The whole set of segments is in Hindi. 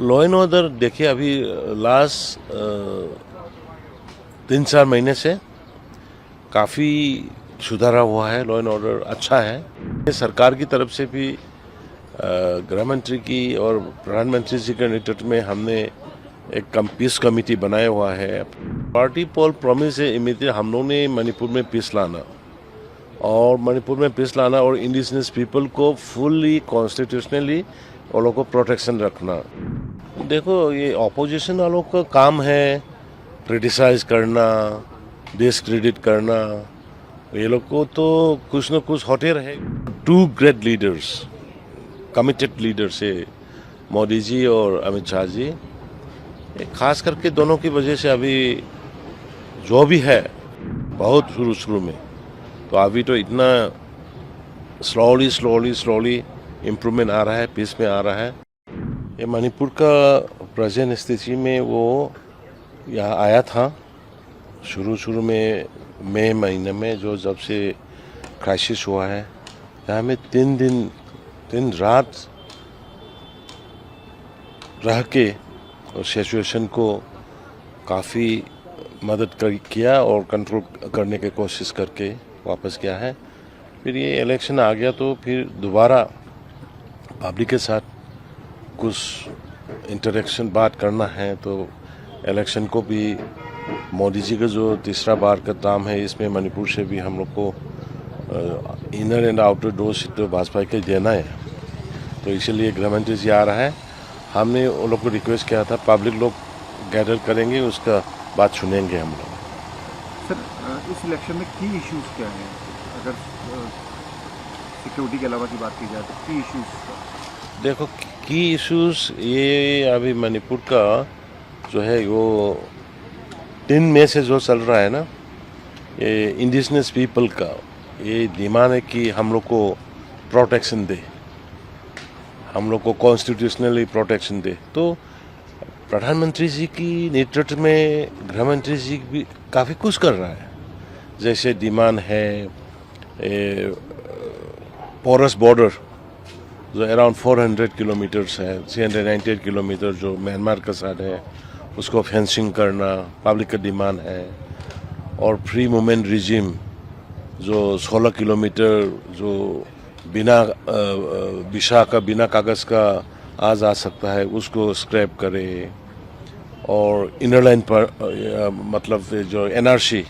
लॉ एंड ऑर्डर देखिए अभी लास्ट 3-4 महीने से काफ़ी सुधारा हुआ है। लॉ एंड ऑर्डर अच्छा है। सरकार की तरफ से भी गृह मंत्री की और प्रधानमंत्री जी के नेतृत्व में हमने एक पीस कमेटी बनाया हुआ है। पार्टी पोल प्रॉमिस है इमीडिएट हम लोगों ने मणिपुर में पीस लाना और इंडिजिनस पीपल को फुल्ली कॉन्स्टिट्यूशनली और लोगों को प्रोटेक्शन रखना। देखो ये ऑपोजिशन वालों का काम है क्रिटिसाइज करना, डिसक्रेडिट करना। ये लोग को तो कुछ न कुछ होते रहे। Two great leaders, committed leaders है मोदी जी और अमित शाह जी। खास करके दोनों की वजह से अभी जो भी है बहुत शुरू में तो अभी तो इतना स्लोली इम्प्रूवमेंट आ रहा है, पीस में आ रहा है। ये मणिपुर का प्रेजेंट स्थिति में वो यहाँ आया था शुरू में मई महीने में जो जब से क्राइसिस हुआ है। यहाँ में 3 रात रह के और सिचुएशन को काफ़ी मदद किया और कंट्रोल करने की कोशिश करके वापस गया है। फिर ये इलेक्शन आ गया तो फिर दोबारा पब्लिक के साथ कुछ इंटरेक्शन बात करना है। तो इलेक्शन को भी मोदी जी का जो तीसरा बार का काम है इसमें मणिपुर से भी हम लोग को inner and outer door seat तो भाजपा के देना है। तो इसीलिए गृह मंत्री जी आ रहा है। हमने उन लोग को रिक्वेस्ट किया था पब्लिक लोग गैदर करेंगे, उसका बात सुनेंगे हम लोग। सर इस इलेक्शन में की इश्यूज क्या हैं? अगर सिक्योरिटी के अलावा की बात की जाए तो की इश्यूज देखो की इश्यूज ये अभी मणिपुर का जो है वो 3 मई से जो चल रहा है ना, ये इंडिजिनस पीपल का ये डिमांड है कि हम लोग को प्रोटेक्शन दे, हम लोग को कॉन्स्टिट्यूशनली प्रोटेक्शन दे। तो प्रधानमंत्री जी की नेतृत्व में गृह मंत्री जी भी काफ़ी कुछ कर रहा है। जैसे डिमांड है पोरस बॉर्डर जो अराउंड 400 किलोमीटर्स है, 398 किलोमीटर जो म्यांमार के साथ है, उसको फेंसिंग करना पब्लिक का डिमांड है। और फ्री मूवमेंट रिजिम जो 16 किलोमीटर जो बिना वीसा का बिना कागज़ का आ जा सकता है उसको स्क्रैप करे। और इनर लाइन पर मतलब जो एनआरसी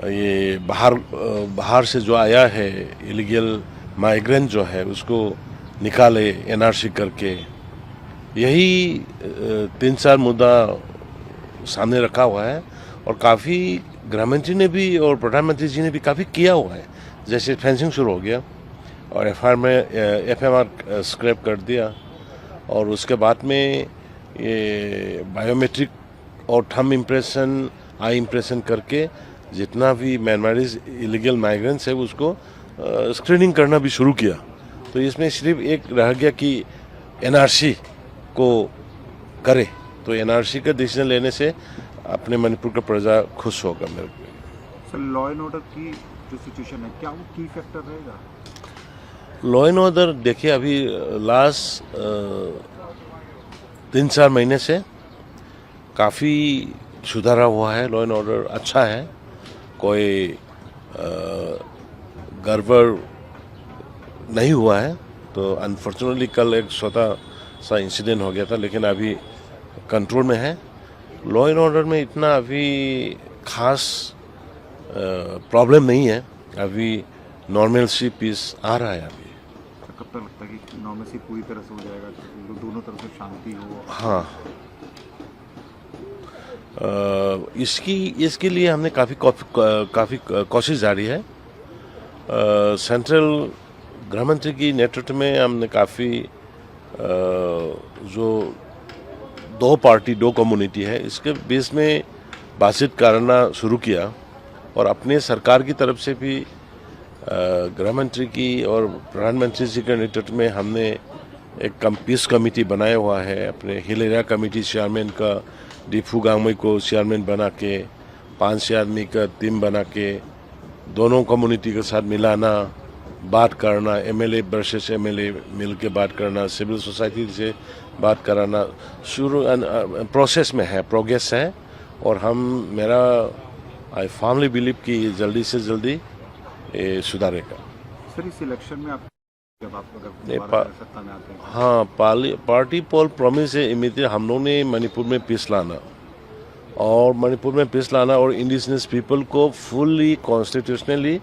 ये बाहर से जो आया है इलीगल माइग्रेंट जो है उसको निकाले एनआरसी करके। यही 3-4 मुद्दा सामने रखा हुआ है और काफ़ी गृह मंत्री ने भी और प्रधानमंत्री जी ने भी काफ़ी किया हुआ है। जैसे फेंसिंग शुरू हो गया और एफएमआर स्क्रैप कर दिया और उसके बाद में ये बायोमेट्रिक और थंब इम्प्रेशन, आई इम्प्रेशन करके जितना भी म्यांमारीज इलीगल माइग्रेंट्स है उसको स्क्रीनिंग करना भी शुरू किया। तो इसमें सिर्फ एक रह गया कि एनआरसी को करे। तो एनआरसी का डिसीजन लेने से अपने मणिपुर का प्रजा खुश होगा। मेरे को सर लॉ एंड ऑर्डर की जो सिचुएशन है क्या वो की फैक्टर रहेगा? लॉ एंड ऑर्डर देखिए अभी लास्ट 3-4 महीने से काफ़ी सुधारा हुआ है। लॉ एंड ऑर्डर अच्छा है। कोई गड़बड़ नहीं हुआ है। तो अनफॉर्चुनेटली कल एक छोटा सा इंसिडेंट हो गया था लेकिन अभी कंट्रोल में है। लॉ एंड ऑर्डर में इतना अभी खास प्रॉब्लम नहीं है। अभी नॉर्मल सी पीस आ रहा है अभी। कब तक लगता है कि नॉर्मल पूरी तरह से हो जाएगा, दोनों तरफ से शांति हो? हाँ इसके लिए हमने काफ़ी कोशिश जारी है। सेंट्रल गृह मंत्री की नेतृत्व में हमने काफ़ी जो 2 पार्टी 2 कम्युनिटी है इसके बेस में बातचीत करना शुरू किया और अपने सरकार की तरफ से भी गृह मंत्री की और प्रधानमंत्री जी के नेतृत्व में हमने एक पीस कमेटी बनाया हुआ है। अपने हिल एरिया कमेटी चेयरमैन का डीफू गांगमई को चेयरमैन बना के 5 आदमी का टीम बना के दोनों कम्युनिटी के साथ मिलाना बात करना, एमएलए वर्सेस एमएलए मिल के बात करना, सिविल सोसाइटी से बात कराना शुरू प्रोसेस में है, प्रोग्रेस है। और मेरा आई फर्मली बिलीव कि जल्दी से जल्दी ये सुधारेगा। सर इस इलेक्शन में आप जब आप अगर नहीं, दोबारा सत्ता में आते हैं हाँ, पार्टी पोल प्रॉमिस है इमीडिएट हम लोग ने मणिपुर में पीस लाना, और मणिपुर में पीस लाना और इंडिजिनस पीपल को फुल्ली कॉन्स्टिट्यूशनली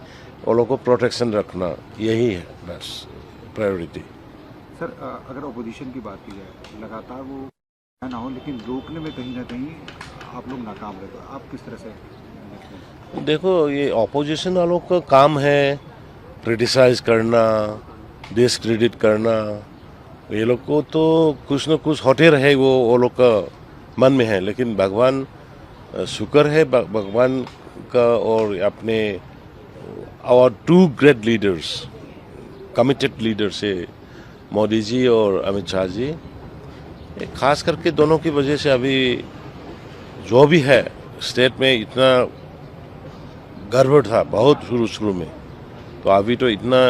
और लोगों को प्रोटेक्शन रखना, यही है बस प्रायोरिटी। सर अगर अपोजिशन की बात की जाए, लगातार वो ना हो लेकिन रोकने में कहीं ना कहीं आप लोग नाकाम रहे, तो आप किस तरह से देखते हैं? देखो, ये ऑपोजिशन वालों का काम है क्रिटिसाइज करना, डिसक्रेडिट करना। ये लोग को तो कुछ न कुछ होते रहे, वो लोग का मन में है। लेकिन भगवान शुक्र है भगवान का, और अपने our two great leaders, committed leaders है मोदी जी और अमित शाह जी। खास करके दोनों की वजह से अभी जो भी है स्टेट में इतना गड़बड़ था बहुत शुरू में, तो अभी तो इतना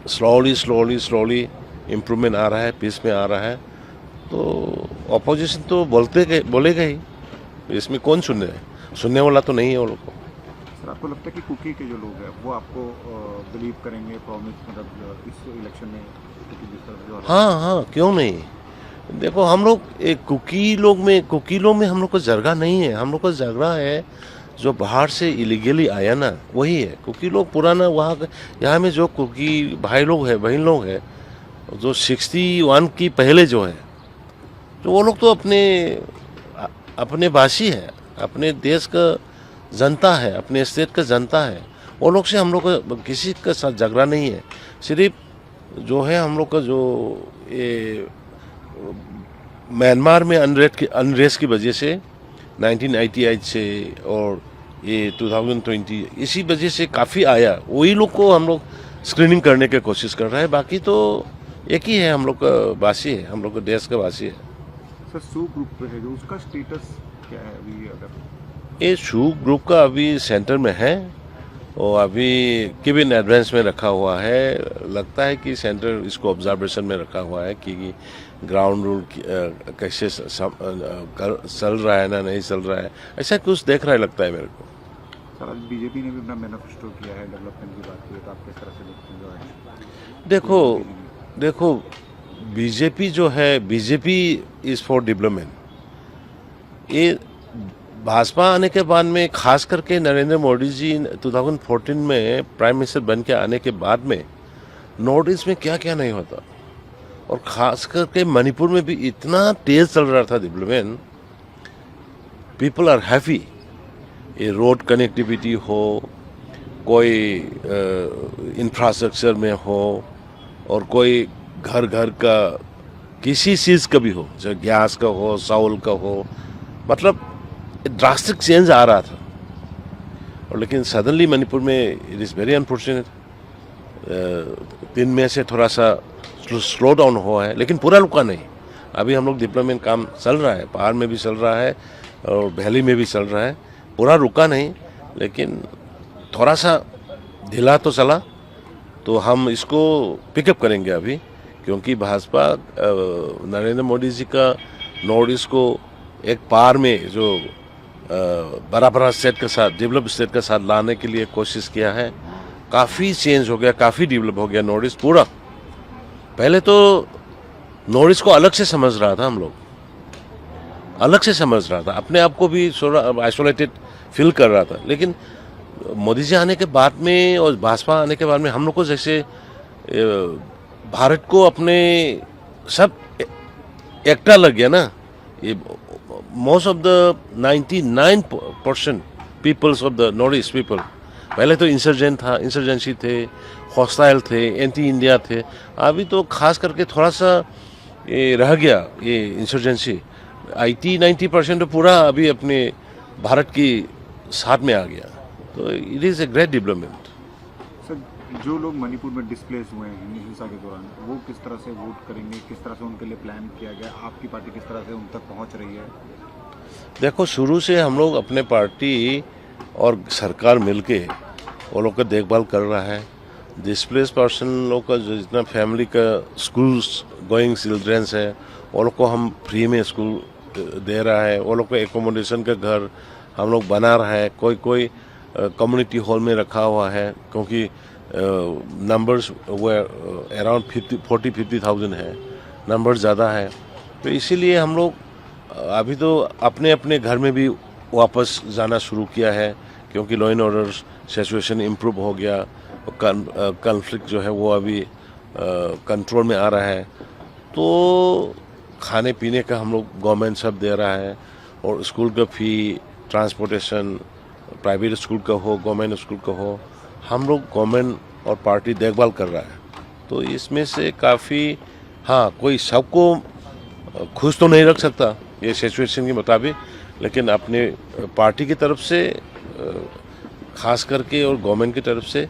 स्लोली इम्प्रूवमेंट आ रहा है, पीस में आ रहा है। तो ऑपोजिशन तो बोलेगा ही, इसमें कौन सुनने वाला तो नहीं है वो लोग को। सर आपको लगता है कि कुकी के जो लोग हैं वो आपको बिलीव करेंगे, प्रॉमिस मतलब इस इलेक्शन में जिस तरह जो हाँ, क्यों नहीं। देखो, हम लोग एक कुकी लोग में हम लोग को जगह नहीं है। हम लोग को जगह है जो बाहर से इलीगली आया ना, वही है कुकी लोग पुराना। यहाँ में जो कुकी भाई लोग हैं, बहन लोग हैं, जो 61 की पहले जो है, तो वो लोग तो अपने वासी है, अपने देश का जनता है, अपने स्टेट का जनता है। वो लोग से हम लोग का किसी का साथ झगड़ा नहीं है। सिर्फ जो है हम लोग का जो ये म्यांमार में अनरेस्ट की वजह से 1988 से और ये 2020 इसी वजह से काफ़ी आया, वही लोग को हम लोग स्क्रीनिंग करने की कोशिश कर रहे हैं। बाकी तो एक ही है, हम लोग का वासी है, हम लोग का देश का वासी है। सर सू ग्रुप पे है जो, उसका स्टेटस क्या है अभी? अगर ये शू ग्रुप का अभी सेंटर में है और अभी केबिन एडवांस में रखा हुआ है। लगता है कि सेंटर इसको ऑब्जर्वेशन में रखा हुआ है कि ग्राउंड रूल कैसे चल रहा है ना नहीं चल रहा है, ऐसा कुछ देख रहा है लगता है मेरे को। सर आज बीजेपी ने भी अपना मैनिफेस्टो किया है, डेवलपमेंट की बात की है, तो आप किस तरह से देखते हैं? देखो बीजेपी जो है, बीजेपी इज फॉर डेवलपमेंट। ये भाजपा आने के बाद में, खास करके नरेंद्र मोदी जी 2014 में प्राइम मिनिस्टर बन के आने के बाद में नॉर्थ ईस्ट में क्या क्या नहीं होता, और खास करके मणिपुर में भी इतना तेज चल रहा था डेवलपमेंट। People are happy. ये रोड कनेक्टिविटी हो, कोई इंफ्रास्ट्रक्चर में हो, और कोई घर का किसी चीज़ का भी हो, चाहे गैस का हो, चावल का हो, मतलब ड्रास्टिक चेंज आ रहा था। और लेकिन सडनली मणिपुर में इट इज़ वेरी अनफॉर्चुनेट, 3 में से थोड़ा सा स्लो डाउन हुआ है, लेकिन पूरा रुका नहीं। अभी हम लोग डेवलपमेंट काम चल रहा है, पहाड़ में भी चल रहा है और वैली में भी चल रहा है, पूरा रुका नहीं, लेकिन थोड़ा सा ढीला तो चला। तो हम इसको पिकअप करेंगे अभी, क्योंकि भाजपा नरेंद्र मोदी जी का नॉर्थ ईस्ट को एक पार में जो बड़ा स्टेट के साथ, डेवलप स्टेट के साथ लाने के लिए कोशिश किया है। काफ़ी चेंज हो गया, काफ़ी डेवलप हो गया नॉर्थ ईस्ट पूरा। पहले तो नॉर्थ ईस्ट को अलग से समझ रहा था, हम लोग अलग से समझ रहा था, अपने आप को भी थोड़ा आइसोलेटेड फील कर रहा था। लेकिन मोदी जी आने के बाद में और भाजपा आने के बाद में हम लोग को जैसे भारत को अपने सब एकता लग गया ना। ये most of the 99% peoples of the north east people, पहले तो इंसर्जेंसी थे, हॉस्टाइल थे, एंटी इंडिया थे। अभी तो खास करके थोड़ा सा ये रह गया, ये इंसर्जेंसी 80-90% तो पूरा अभी अपने भारत की साथ में आ गया। तो it is a great development. Sir जो लोग मणिपुर में डिस्प्लेस हुए हैं हिंसा के दौरान, वो किस तरह से वोट करेंगे, किस तरह से उनके लिए प्लान किया गया, आपकी पार्टी किस तरह से उन तक पहुंच रही है? देखो, शुरू से हम लोग अपने पार्टी और सरकार मिलके वो लोग का देखभाल कर रहा है। डिस्प्लेस पर्सन लोग का जो जितना फैमिली का स्कूल्स गोइंग चिल्ड्रंस है वो लोग को हम फ्री में स्कूल दे रहा है। वो लोग को एकोमोडेशन का घर हम लोग बना रहा है। कोई कोई कम्युनिटी हॉल में रखा हुआ है, क्योंकि नंबर्स वो अराउंड 40-50,000 है, नंबर ज़्यादा है। तो इसीलिए हम लोग अभी तो अपने अपने घर में भी वापस जाना शुरू किया है, क्योंकि law and order situation improve हो गया। कॉन्फ्लिक्ट जो है वो अभी कंट्रोल में आ रहा है। तो खाने पीने का हम लोग गवर्नमेंट सब दे रहा है, और स्कूल का फ़ी, ट्रांसपोर्टेशन, प्राइवेट स्कूल का हो, गवर्नमेंट स्कूल का हो, हम लोग गवर्नमेंट और पार्टी देखभाल कर रहा है। तो इसमें से काफ़ी, हाँ, कोई सबको खुश तो नहीं रख सकता ये सिचुएशन के मुताबिक, लेकिन अपने पार्टी की तरफ से खास करके और गवर्नमेंट की तरफ से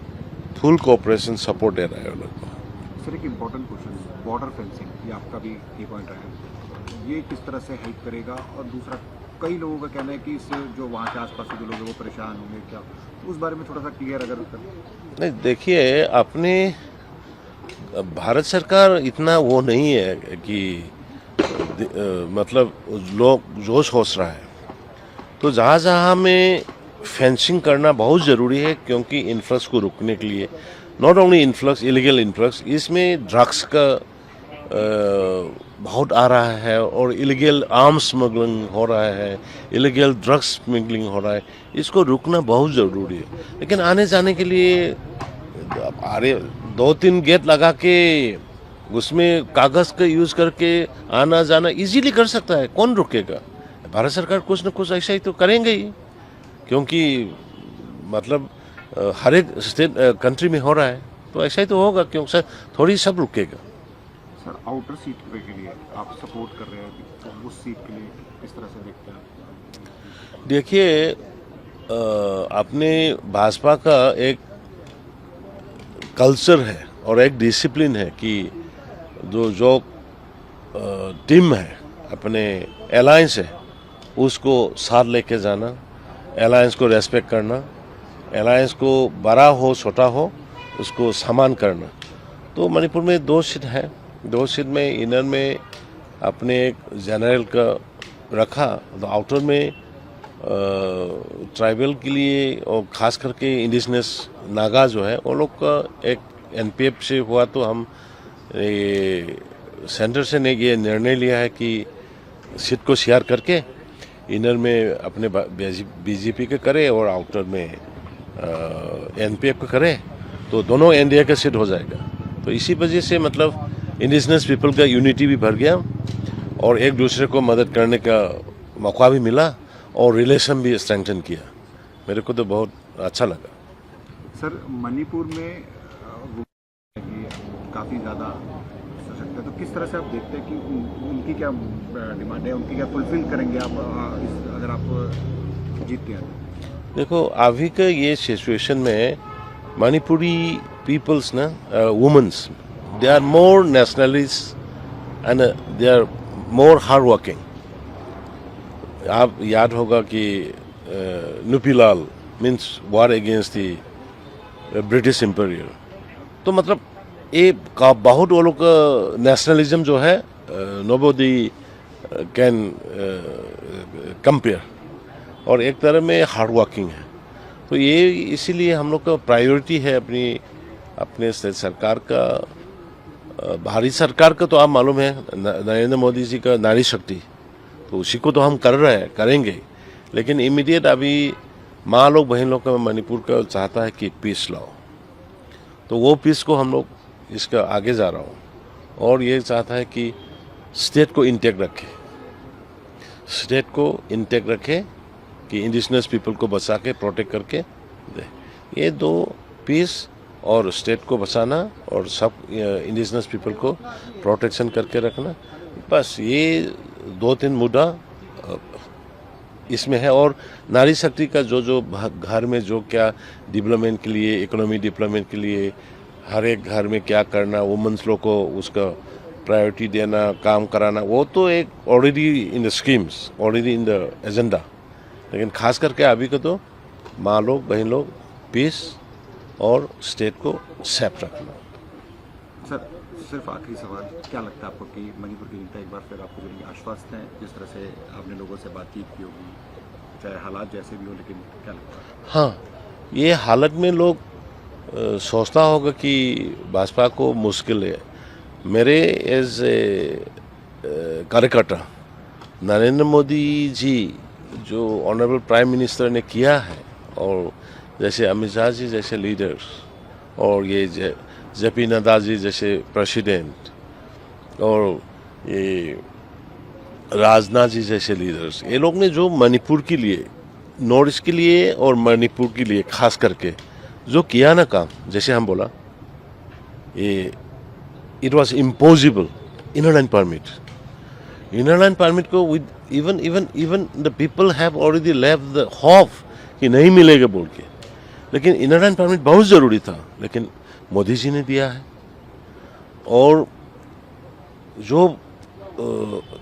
फुल कोऑपरेशन सपोर्ट दे रहा है उन लोग को। सर एक इम्पोर्टेंट क्वेश्चन, बॉर्डर फेंसिंग, ये आपका भी की पॉइंट रहा है, ये किस तरह से हेल्प करेगा? और दूसरा, कई लोगों का कहना है कि इससे जो वहाँ के आसपास के जो लोग हैं वो परेशान होंगे, क्या उस बारे में थोड़ा सा क्लियर अगर नहीं, देखिए, अपने भारत सरकार इतना वो नहीं है कि मतलब लोग जोश होश रहा है। तो जहाँ जहाँ हमें फेंसिंग करना बहुत ज़रूरी है, क्योंकि इन्फ्लक्स को रोकने के लिए, not only influx, illegal influx, इसमें ड्रग्स का बहुत आ रहा है, और इलीगल आर्म्स स्मगलिंग हो रहा है, इलीगल ड्रग्स स्मगलिंग हो रहा है। इसको रुकना बहुत ज़रूरी है। लेकिन आने जाने के लिए अरे 2-3 गेट लगा के उसमें कागज़ का यूज़ करके आना जाना इजीली कर सकता है, कौन रुकेगा? भारत सरकार कुछ न कुछ ऐसा ही तो करेंगे ही, क्योंकि मतलब हर एक स्टेट कंट्री में हो रहा है, तो ऐसा ही तो होगा, क्योंकि सर थोड़ी सब रुकेगा। सर आउटर सीट के लिए आप सपोर्ट कर रहे हैं, तो उस सीट के लिए किस तरह से देखते हैं आप? देखिए, अपने भाजपा का एक कल्चर है और एक डिसिप्लिन है कि जो टीम है, अपने अलायंस है, उसको साथ लेके जाना, अलायंस को रेस्पेक्ट करना, अलायंस को बड़ा हो छोटा हो उसको सम्मान करना। तो मणिपुर में 2 सीट है, 2 सीट में इनर में अपने एक जनरल का रखा, तो आउटर में ट्राइबल के लिए और ख़ास करके इंडिजिनस नागा जो है वो लोग का एक एनपीएफ से हुआ। तो हम सेंटर से ने ये निर्णय लिया है कि सीट को शेयर करके इनर में अपने बीजेपी के करे और आउटर में एनपीएफ का करे, तो दोनों एनडीए का सीट हो जाएगा। तो इसी वजह से मतलब इंडिजिनस पीपल का यूनिटी भी बढ़ गया, और एक दूसरे को मदद करने का मौका भी मिला, और रिलेशन भी स्ट्रेंथन किया। मेरे को तो बहुत अच्छा लगा। सर मणिपुर में काफ़ी ज़्यादा सशक्त है, तो किस तरह से आप देखते हैं कि उनकी क्या डिमांड है, उनकी क्या फुलफिल करेंगे आप अगर आप जीतते हैं? देखो, अभी का ये सिचुएशन में मणिपुरी पीपल्स ना, womens, they are more nationalist and they are more hard working. आप याद होगा कि Nupilal means war against the British empire. तो मतलब ये का बहुत वो लोग का नेशनलिज्म जो है नोबडी कैन कंपेयर, और एक तरह में हार्ड वर्किंग है। तो ये इसीलिए हम लोग का प्रायोरिटी है अपने सरकार का, भारत सरकार का। तो आप मालूम है नरेंद्र मोदी जी का नारी शक्ति, तो उसी को तो हम कर रहे हैं, करेंगे। लेकिन इमीडिएट अभी माँ लोग बहन लोग का मणिपुर का चाहता है कि पीस लाओ, तो वो पीस को हम लोग इसका आगे जा रहा हूँ, और ये चाहता है कि स्टेट को इंटैक्ट रखे, स्टेट को इंटैक्ट रखे, कि इंडिजिनस पीपल को बचा के प्रोटेक्ट करके दे। ये 2 पीस, और स्टेट को बचाना और सब इंडिजिनस पीपल को प्रोटेक्शन करके रखना, बस ये 2-3 मुद्दा इसमें है। और नारी शक्ति का जो घर में जो क्या डेवलपमेंट के लिए, इकोनॉमी डेवलपमेंट के लिए हर एक घर में क्या करना, वुमेन्स लोग को उसका प्रायोरिटी देना, काम कराना, वो तो एक already in the schemes, already in the agenda. लेकिन खास करके अभी को तो माँ लोग बहन लोग पीस और स्टेट को सेफ रखना। सर सिर्फ आखिरी सवाल, क्या लगता है आपको कि मणिपुर की जनता एक बार फिर आपको जो आश्वस्त हैं, जिस तरह से आपने लोगों से बातचीत की होगी, चाहे हालात जैसे भी हो, लेकिन क्या लगता है? हाँ, ये हालत में लोग सोचता होगा कि भाजपा को मुश्किल है। मेरे एज ए कार्यकर्ता नरेंद्र मोदी जी जो ऑनरेबल प्राइम मिनिस्टर ने किया है, और जैसे अमित शाह जी जैसे लीडर्स, और ये जेपी नड्डा जी जैसे प्रेसिडेंट, और ये राजनाथ जी जैसे लीडर्स, ये लोग ने जो मणिपुर के लिए, नॉर्थ ईस्ट के लिए और मणिपुर के लिए खास करके जो किया ना काम, जैसे हम बोला ये it was impossible inner line permit. Inner line permit को with even the people have already left the hope कि नहीं मिलेगा बोल के, लेकिन इनर लाइन परमिट बहुत ज़रूरी था, लेकिन मोदी जी ने दिया है। और जो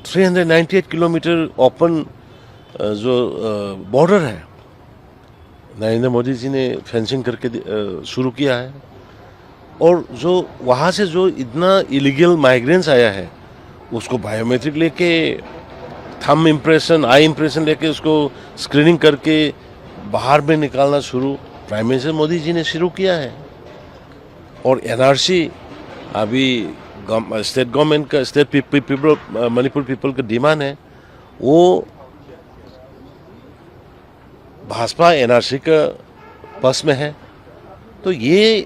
398 किलोमीटर ओपन जो बॉर्डर है, नरेंद्र मोदी जी ने फेंसिंग करके शुरू किया है। और जो वहाँ से जो इतना इलीगल माइग्रेंट्स आया है, उसको बायोमेट्रिक लेके, थंब इम्प्रेशन, आई इम्प्रेशन लेके उसको स्क्रीनिंग करके बाहर में निकालना शुरू प्राइम मिनिस्टर मोदी जी ने शुरू किया है। और एनआरसी अभी स्टेट गवर्नमेंट का, स्टेट पीपल, मणिपुर पीपल का डिमांड है, वो भाजपा एनआरसी का पक्ष में है। तो ये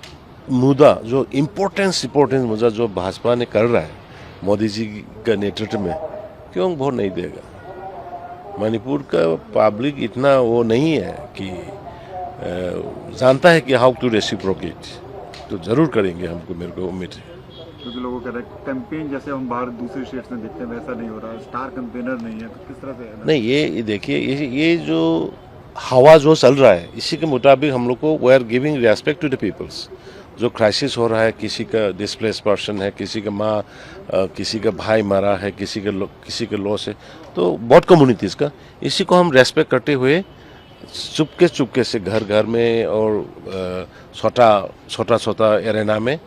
मुद्दा जो इम्पोर्टेंस मुद्दा जो भाजपा ने कर रहा है मोदी जी का नेतृत्व में, क्यों वोट नहीं देगा? मणिपुर का पब्लिक इतना वो नहीं है कि जानता है कि हाउ टू रेसिप्रोकेट, तो जरूर करेंगे, हमको, मेरे को उम्मीद है। क्योंकि लोगों कह रहे हैं कैंपेन जैसे हम बाहर दूसरे स्टेट्स में देखते हैं वैसा नहीं हो रहा, स्टार कैंपेनर नहीं है, तो किस तरह से? नहीं, ये देखिए, ये जो हवा जो चल रहा है, इसी के मुताबिक हम लोग को we are giving respect to the peoples. जो क्राइसिस हो रहा है, किसी का डिस्प्लेस पर्सन है, किसी का माँ, किसी का भाई मरा है, किसी का लॉस है, तो बहुत कम्युनिटीज़ का, इसी को हम रेस्पेक्ट करते हुए चुपके से घर घर में और छोटा एरेना में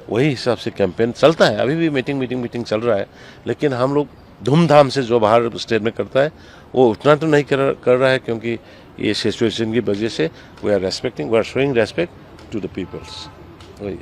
वही हिसाब से कैंपेन चलता है। अभी भी मीटिंग चल रहा है, लेकिन हम लोग धूमधाम से जो बाहर स्टेट में करता है वो उतना तो नहीं कर रहा है, क्योंकि ये सिचुएशन की वजह से we are showing respect to the peoples. वही